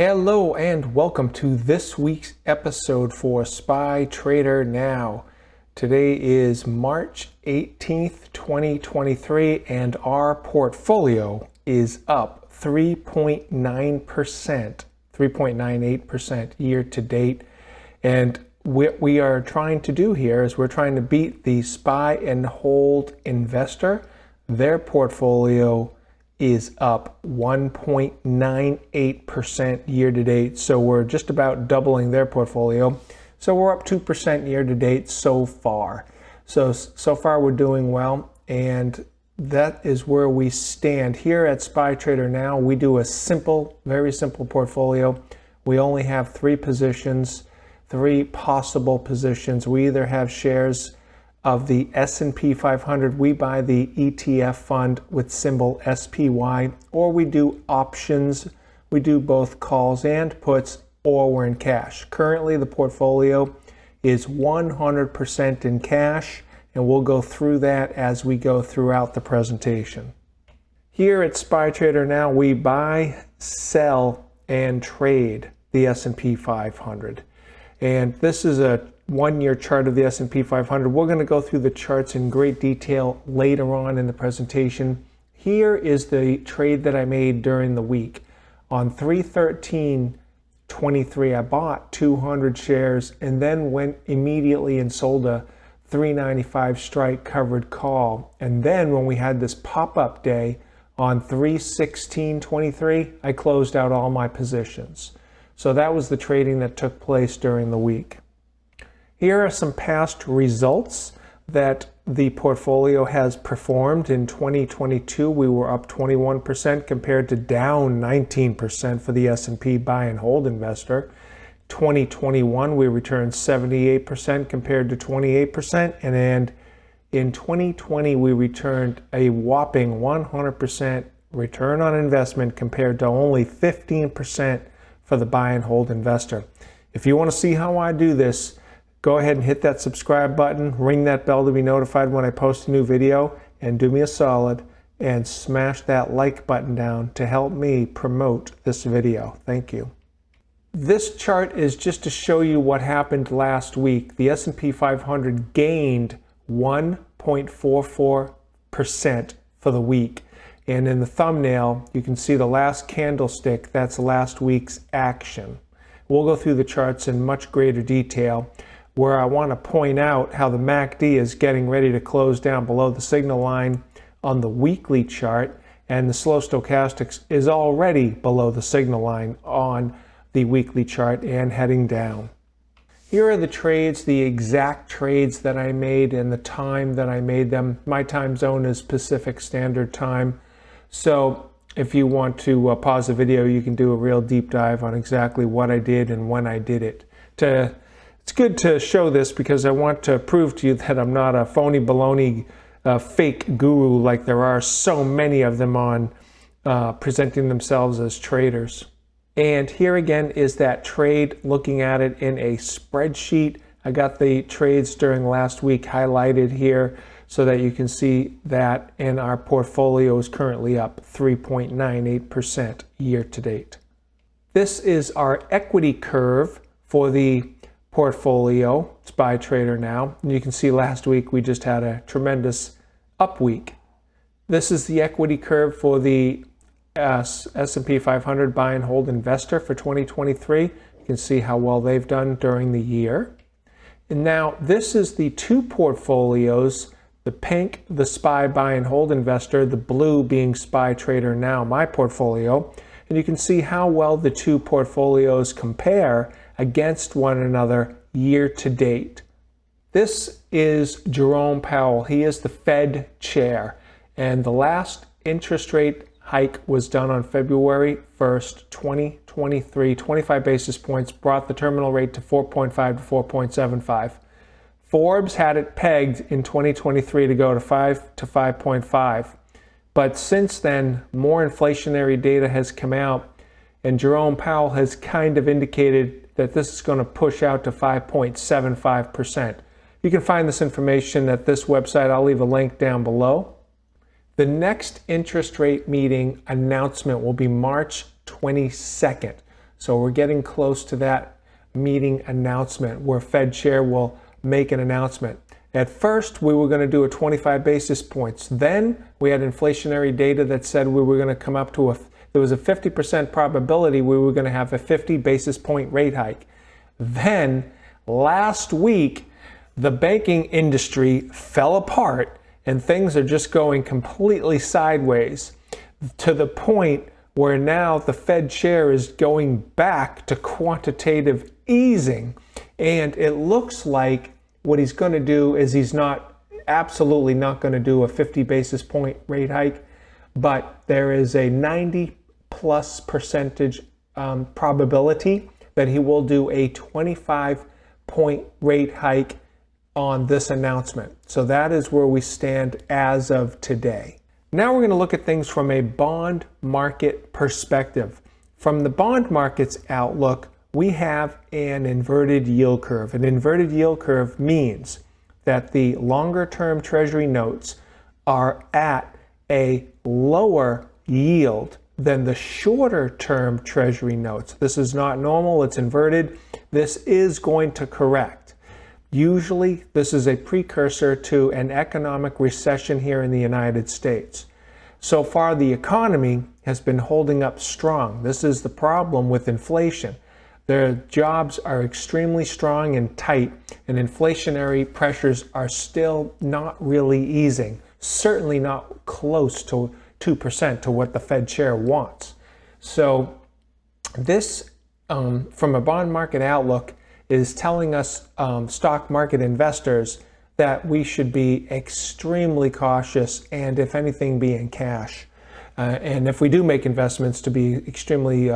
Hello and welcome to this week's episode for SPY Trader Now. Today is March 18th, 2023, and our portfolio is up 3.9%, 3.98% year to date. And what we are trying to do here is we're trying to beat the SPY and hold investor. Their portfolio is up 1.98% year to date. So we're just about doubling their portfolio. So we're up 2% year to date so far. So far we're doing well, and that is where we stand. Here at SPY Trader Now, we do a simple, very simple portfolio. We only have three possible positions. We either have shares of the S&P 500, we buy the ETF fund with symbol SPY, or we do options. We do both calls and puts, or we're in cash. Currently, the portfolio is 100% in cash, and we'll go through that as we go throughout the presentation. Here at SPY Trader Now, we buy, sell, and trade the S&P 500. And this is a one-year chart of the S&P 500. We're going to go through the charts in great detail later on in the presentation. Here is the trade that I made during the week. On 3/13/23, I bought 200 shares and then went immediately and sold a 395 strike covered call. And then when we had this pop-up day on 3/16/23, I closed out all my positions. So that was the trading that took place during the week. Here are some past results that the portfolio has performed. In 2022, we were up 21% compared to down 19% for the S&P buy and hold investor. 2021, we returned 78% compared to 28%. And in 2020, we returned a whopping 100% return on investment compared to only 15% for the buy and hold investor. If you want to see how I do this, go ahead and hit that subscribe button, ring that bell to be notified when I post a new video, and do me a solid and smash that like button down to help me promote this video. Thank you. This chart is just to show you what happened last week. The S&P 500 gained 1.44% for the week. And in the thumbnail, you can see the last candlestick. That's last week's action. We'll go through the charts in much greater detail, where I want to point out how the MACD is getting ready to close down below the signal line on the weekly chart, and the slow stochastics is already below the signal line on the weekly chart and heading down. Here are the trades, the exact trades that I made and the time that I made them. My time zone is Pacific Standard Time. So if you want to pause the video, you can do a real deep dive on exactly what I did and when I did it. It's good to show this because I want to prove to you that I'm not a phony baloney fake guru like there are so many of them on presenting themselves as traders. And here again is that trade, looking at it in a spreadsheet. I got the trades during last week highlighted here so that you can see that, and our portfolio is currently up 3.98% year to date. This is our equity curve for the portfolio. It's SPY Trader Now. And you can see last week we just had a tremendous up week. This is the equity curve for the S&P 500 buy and hold investor for 2023. You can see how well they've done during the year. And now this is the two portfolios, the pink, the SPY buy and hold investor, the blue being SPY Trader Now, my portfolio. And you can see how well the two portfolios compare against one another year to date. This is Jerome Powell. He is the Fed chair, and the last interest rate hike was done on February 1st, 2023. 25 basis points brought the terminal rate to 4.5 to 4.75. Forbes had it pegged in 2023 to go to 5 to 5.5. But since then, more inflationary data has come out, and Jerome Powell has kind of indicated that this is going to push out to 5.75%. You can find this information at this website. I'll leave a link down below. The next interest rate meeting announcement will be March 22nd. So we're getting close to that meeting announcement where Fed Chair will make an announcement. At first, we were going to do a 25 basis points. Then we had inflationary data that said we were going to come up to there was a 50% probability we were going to have a 50 basis point rate hike. Then last week, the banking industry fell apart and things are just going completely sideways to the point where now the Fed chair is going back to quantitative easing. And it looks like what he's going to do is he's absolutely not going to do a 50 basis point rate hike, but there is a 90+% probability that he will do a 25-point rate hike on this announcement. So that is where we stand as of today. Now we're going to look at things from a bond market perspective. From the bond market's outlook, we have an inverted yield curve. An inverted yield curve means that the longer-term Treasury notes are at a lower yield than the shorter-term Treasury notes. This is not normal, it's inverted. This is going to correct. Usually, this is a precursor to an economic recession here in the United States. So far, the economy has been holding up strong. This is the problem with inflation. Their jobs are extremely strong and tight, and inflationary pressures are still not really easing, certainly not close to 2% to what the Fed chair wants. So this, from a bond market outlook, is telling us stock market investors that we should be extremely cautious and, if anything, be in cash. And if we do make investments, to be extremely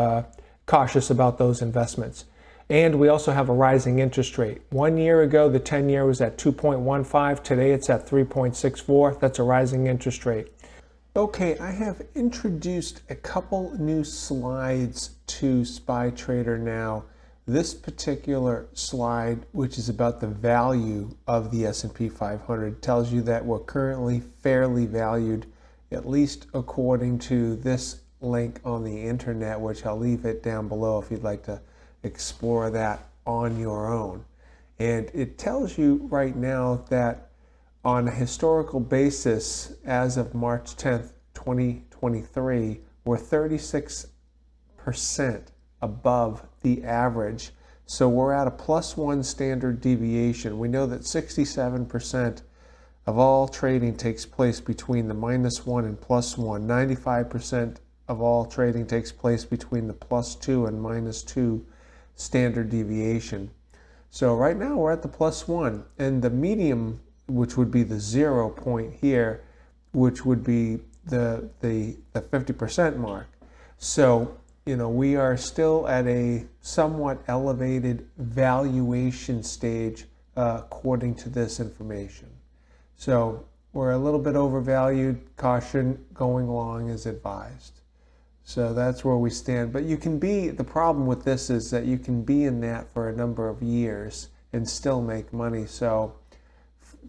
cautious about those investments. And we also have a rising interest rate. 1 year ago, the 10-year was at 2.15. Today, it's at 3.64. That's a rising interest rate. Okay, I have introduced a couple new slides to SPY Trader now. This particular slide, which is about the value of the S&P 500, tells you that we're currently fairly valued, at least according to this link on the internet, which I'll leave it down below if you'd like to explore that on your own. And it tells you right now that on a historical basis, as of March 10th, 2023, we're 36% above the average. So we're at a +1 standard deviation. We know that 67% of all trading takes place between the -1 and +1. 95% of all trading takes place between the +2 and -2 standard deviation. So right now we're at the +1, and the medium, which would be the 0 point here, which would be the 50% mark. So, you know, we are still at a somewhat elevated valuation stage according to this information. So we're a little bit overvalued. Caution going long is advised. So that's where we stand. But you can be, the problem with this is that you can be in that for a number of years and still make money. So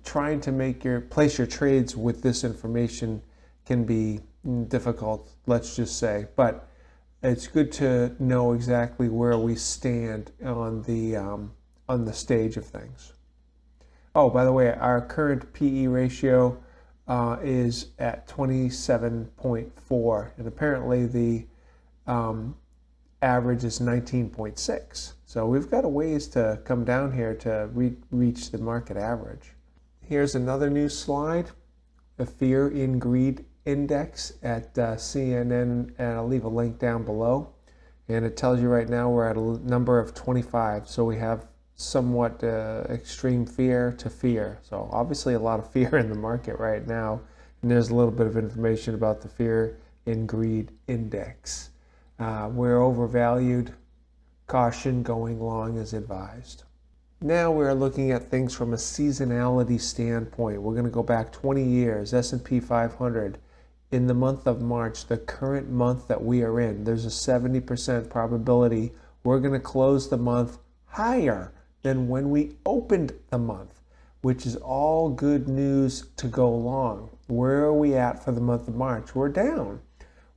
trying to place your trades with this information can be difficult, let's just say. But it's good to know exactly where we stand on the stage of things. Oh, by the way, our current PE ratio is at 27.4, and apparently the average is 19.6. So we've got a ways to come down here to reach the market average. Here's another new slide, the Fear in Greed Index at CNN, and I'll leave a link down below. And it tells you right now we're at a number of 25. So we have somewhat extreme fear to fear. So obviously a lot of fear in the market right now. And there's a little bit of information about the Fear in Greed Index. We're overvalued. Caution going long is advised. Now we're looking at things from a seasonality standpoint. We're going to go back 20 years, S&P 500. In the month of March, the current month that we are in, there's a 70% probability we're going to close the month higher than when we opened the month, which is all good news to go along. Where are we at for the month of March? We're down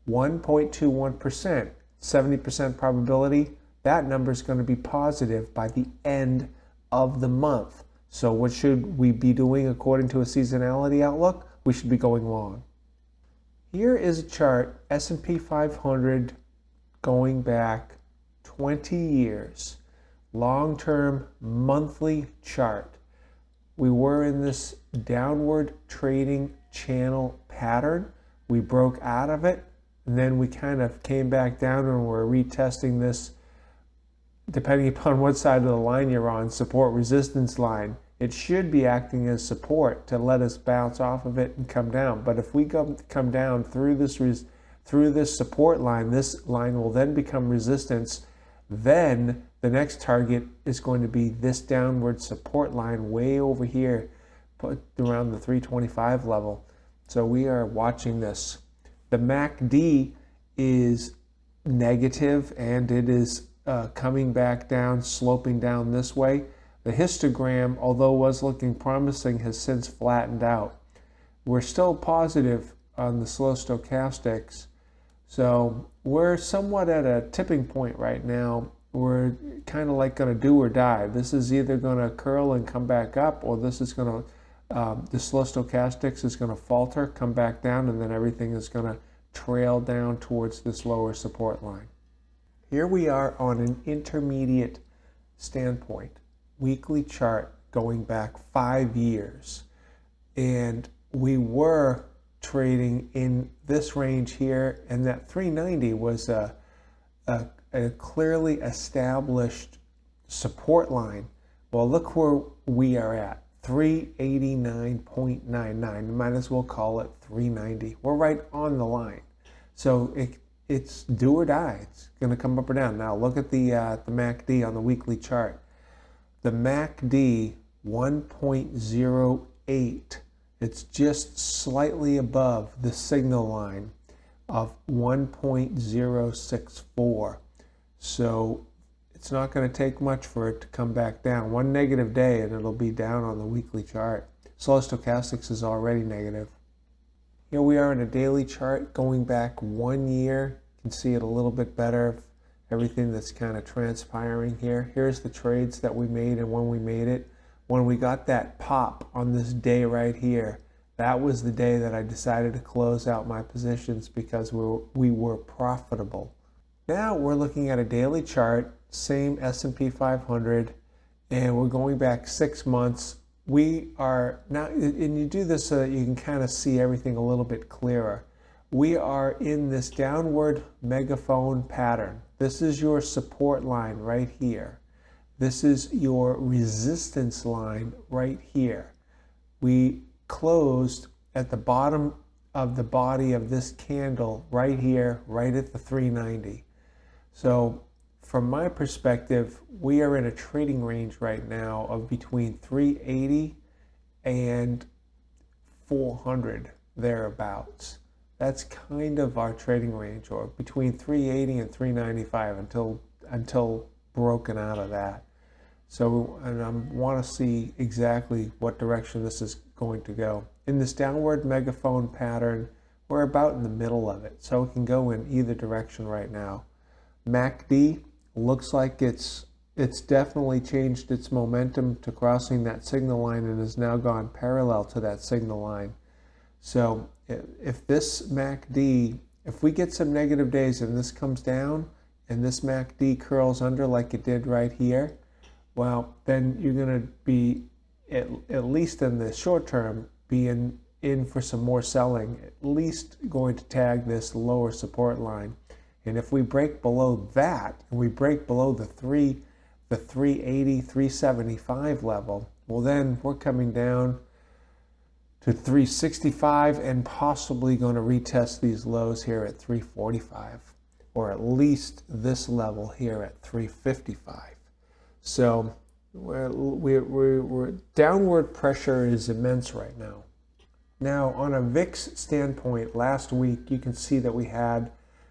1.21%, 70% probability. that number is going to be positive by the end of the month. So what should we be doing according to a seasonality outlook? We should be going long. Here is a chart, S&P 500 going back 20 years. Long-term monthly chart. We were in this downward trading channel pattern. We broke out of it, and then we kind of came back down and we're retesting this, depending upon what side of the line you're on, support resistance line. It should be acting as support to let us bounce off of it and come down. But if we come down through this support line, this line will then become resistance. Then the next target is going to be this downward support line way over here, put around the 325 level. So we are watching this. The MACD is negative and it is coming back down, sloping down this way. The histogram, although was looking promising, has since flattened out. We're still positive on the slow stochastics. So we're somewhat at a tipping point right now. We're kind of like going to do or die. This is either going to curl and come back up, or this is going to, the slow stochastics is going to falter, come back down, and then everything is going to trail down towards this lower support line. Here we are on an intermediate standpoint, weekly chart going back 5 years. And we were trading in this range here, and that 390 was a clearly established support line. Well, look where we are at, 389.99. Might as well call it 390. We're right on the line. So it's do or die. It's going to come up or down. Now look at the MACD on the weekly chart. The MACD 1.08. It's just slightly above the signal line of 1.064. So it's not going to take much for it to come back down. One negative day and it'll be down on the weekly chart. Slow stochastics is already negative. Here we are in a daily chart going back 1 year. You can see it a little bit better, everything that's kind of transpiring here. Here's the trades that we made and when we made it. When we got that pop on this day right here, that was the day that I decided to close out my positions because we were profitable. Now we're looking at a daily chart, same S&P 500, and we're going back 6 months. We are now, and you do this so that you can kind of see everything a little bit clearer. We are in this downward megaphone pattern. This is your support line right here. This is your resistance line right here. We closed at the bottom of the body of this candle right here, right at the 390. So from my perspective, we are in a trading range right now of between 380 and 400, thereabouts. That's kind of our trading range, or between 380 and 395 until broken out of that. So, and I want to see exactly what direction this is going to go. In this downward megaphone pattern, we're about in the middle of it, so it can go in either direction right now. MACD looks like it's definitely changed its momentum to crossing that signal line and has now gone parallel to that signal line. So if this MACD, if we get some negative days and this comes down and this MACD curls under like it did right here, well, then you're going to be, at least in the short term, be in for some more selling, at least going to tag this lower support line. And if we break below that, and we break below the 380, 375 level, well then we're coming down to 365 and possibly going to retest these lows here at 345, or at least this level here at 355. So we're downward pressure is immense right now. Now on a VIX standpoint, last week you can see that we had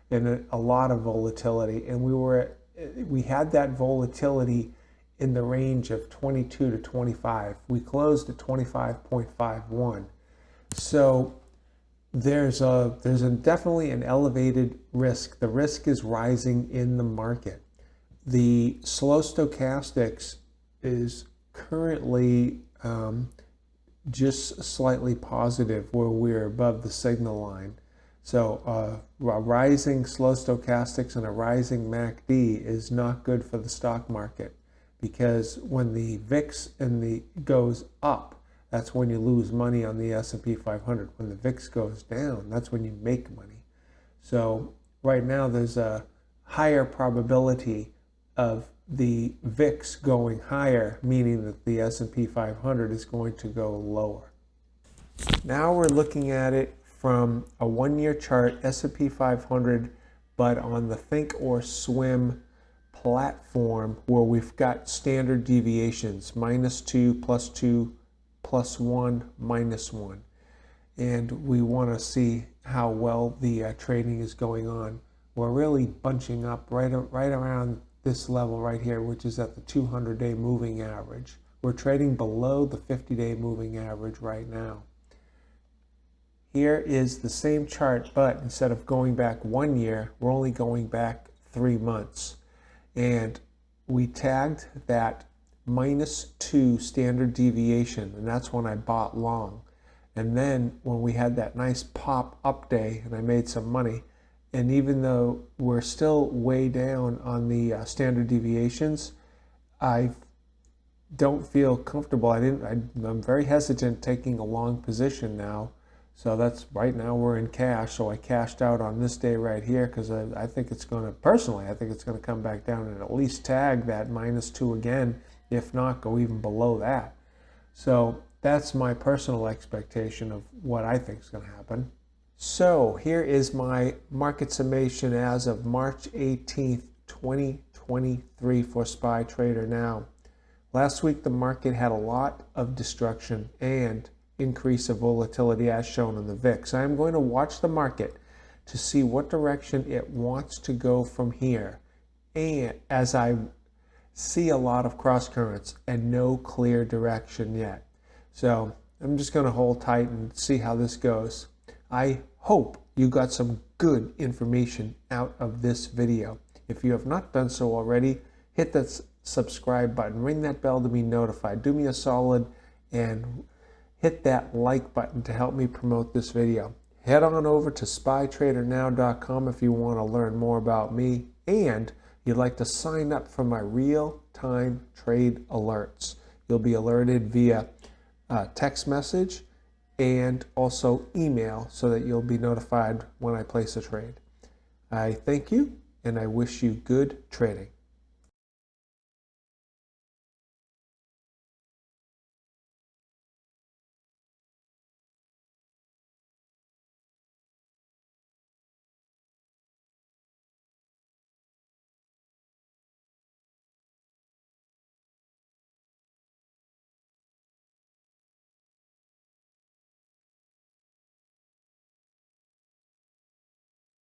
a lot of volatility, and we had that volatility in the range of 22 to 25. We closed at 25.51. So there's definitely an elevated risk. The risk is rising in the market. The slow stochastics is currently just slightly positive where we're above the signal line. So a rising slow stochastics and a rising MACD is not good for the stock market, because when the VIX goes up, that's when you lose money on the S&P 500. When the VIX goes down, that's when you make money. So right now there's a higher probability of the VIX going higher, meaning that the S&P 500 is going to go lower. Now we're looking at it from a 1-year chart, S&P 500, but on the Think or Swim platform, where we've got standard deviations, -2, +2, +1, -1. And we want to see how well the trading is going on. We're really bunching up right around this level right here, which is at the 200-day moving average. We're trading below the 50-day moving average right now. Here is the same chart, but instead of going back 1 year, we're only going back 3 months. And we tagged that -2 standard deviation, and that's when I bought long. And then when we had that nice pop up day and I made some money, and even though we're still way down on the standard deviations, I don't feel comfortable. I'm very hesitant taking a long position now. So that's right now we're in cash. So I cashed out on this day right here because I think it's going to, personally, I think it's going to come back down and at least tag that -2 again, if not go even below that. So that's my personal expectation of what I think is going to happen. So here is my market summation as of March 18th, 2023 for SPY Trader Now. Last week, the market had a lot of destruction and increase of volatility as shown in the VIX. I am going to watch the market to see what direction it wants to go from here. And as I see a lot of cross currents and no clear direction yet. So I'm just going to hold tight and see how this goes. I hope you got some good information out of this video. If you have not done so already, hit that subscribe button, ring that bell to be notified. Do me a solid and hit that like button to help me promote this video. Head on over to spytradernow.com if you want to learn more about me and you'd like to sign up for my real-time trade alerts. You'll be alerted via text message and also email so that you'll be notified when I place a trade. I thank you and I wish you good trading.